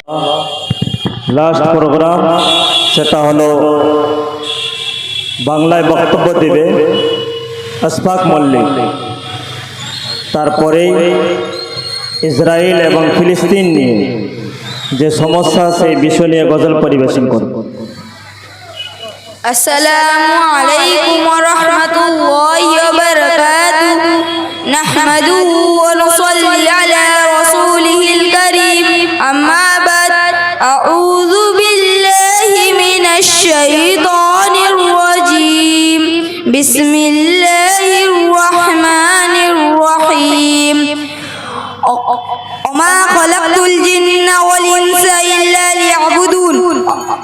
Last programme সেটা হলো বাংলায় বক্তব্য দেবে আশফাক মল্লিক। তারপরেই ইসরায়েল এবং ফিলিস্তিন নিয়ে যে সমস্যা সেই বিষয় নিয়ে গজল পরিবেশন করব। আসসালামু আলাইকুম ওয়া রাহমাতুল্লাহি ওয়া বারাকাতুহু নাহমাদুহু ওয়া নুসাল্লি আলা রাসূলিহিল কারীম আম্মা বাদ আউযু বিল্লাহি মিনাশ শাইতানির রাজীম বিসমিল্লাহির রাহমানির রহিম ওমা খালাকতুল জিন্না ওয়াল ইনসা ইল্লা লিয়াবুদুন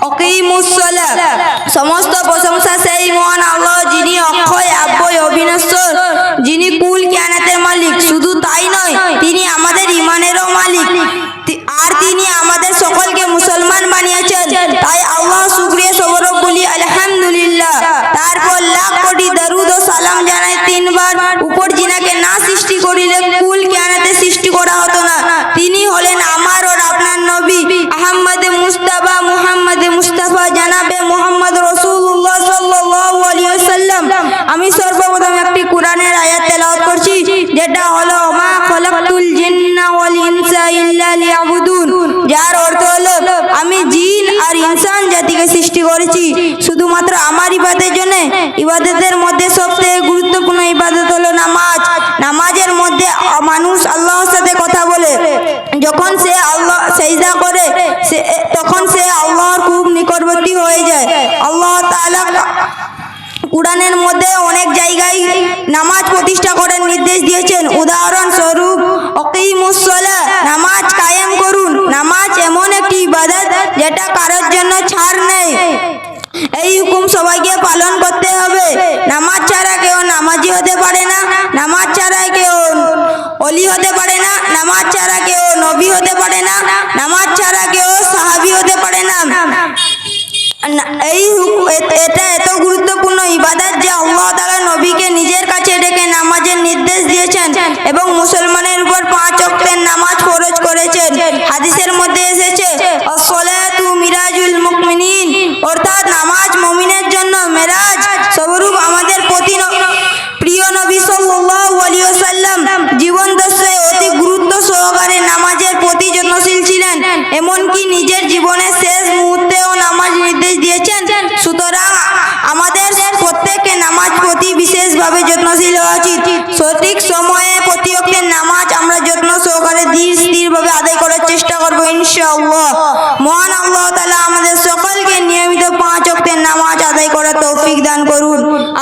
আকিমুস সালাত। সমস্ত প্রশংসা সেই মহান আল্লাহ, যিনি অক্ষয় অব্যয় অবিনশ্বর, যিনি কুল কায়নাতের মালিক। শুধু তাই নয়, তিনি আমাদের ইমানেরও মালিক, আর তিনি আমাদের সকলকে মুসলমান বানিয়েছেন। তাই আল্লাহ শুকরিয়া সবরব বলি আলহামদুলিল্লাহ। তারপর লাখ কোটি দরুদ ও সালাম জানাই তিনবার। উপর জিনাকে না সৃষ্টি করিলে কুল কায়নাতে সৃষ্টি করা হতো না। তিনি হলেন আমার ও আপনার নবী আহমদে মুস্তাফা, মুহাম্মদে মুস্তাফা জানাবে মুহাম্মদ রাসূলুল্লাহ সাল্লাল্লাহু আলাইহি ওয়াসাল্লাম। আমি সর্বপ্রথম একটি কোরআনের আয়াত তেলাওয়াত করছি, যেটা হলো মা খালাকতুল জিন্না ওয়াল ইনসা ইল্লা লিয়াবুদুন, যার অর্থ হলো আমি জিন আর ইনসান জাতিকে সৃষ্টি করেছি শুধুমাত্র আমার ইবাদতের জন্য। ইবাদতের মধ্যে সবথেকে গুরুত্বপূর্ণ ইবাদত হলো নামাজ। নামাজের মধ্যে মানুষ আল্লাহর সাথে কথা বলে। যখন সে আল্লাহ সিজদা করে তখন সে আল্লাহর খুব নিকটবর্তী হয়ে যায়। আল্লাহ তাআলা কুরআনের মধ্যে অনেক জায়গায় নামাজ প্রতিষ্ঠা করার নির্দেশ দিয়েছেন। উদাহরণস্বরূপ আকিমুস সালাহ, নামাজ কায়েম করুন। নামাজ এমন একটি ইবাদত যেটা কারোর জন্য ছাড় নেই। এই হুকুম সবাইকে পালন করতে হবে। নামাজ ছাড়া কেউ নামাজি হতে পারে না, নামাজ ছাড়া কেউ ওলি হতে পারে না, নামাজ ছাড়া কেউ নবী হতে পারে না, নামাজ ছাড়া কেউ সাহাবী হতে পারে না। এটা এত গুরুত্বপূর্ণ ইবাদত যে আল্লাহ তাআলা নবীকে নিজের কাছে ডেকে নামাজের নির্দেশ দিয়েছেন এবং মুসলমানের উপর 5 ওয়াক্তের নামাজ ফরজ করেছেন। হাদিসের মধ্যে এসেছে as-সালাতু মিরাজুল মুমিনিন, অর্থাৎ নামাজ মুমিনের জন্য মেরাজ স্বরূপ। আমাদের প্রতি প্রিয় নবী সাল্লাল্লাহু আলাইহি ওয়াসাল্লাম জীবন দশায় অতি গুরুত্ব সহকারে নামাজের প্রতি যত্নশীল ছিলেন, এমনকি নিজের জীবনের শেষ মুহূর্তেও নামাজ নির্দেশ দিয়েছেন। সুতরাং আমাদের প্রত্যেককে নামাজ প্রতি বিশেষভাবে যত্নশীল হওয়া উচিত। সঠিক সময়ে প্রতি ওয়াক্তের নামাজ আমরা যত্ন সহকারে ধীর স্থিরভাবে আদায় করার চেষ্টা করব ইনশাআল্লাহ। মহান আল্লাহ তাআলা আমাদের সকলকে নিয়মিত 5 ওয়াক্তের নামাজ আদায় করার তৌফিক দান করুন।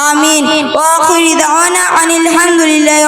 আমিন। ওয়া আখিরু দাওয়ানা আনিল হামদুলিল্লাহি।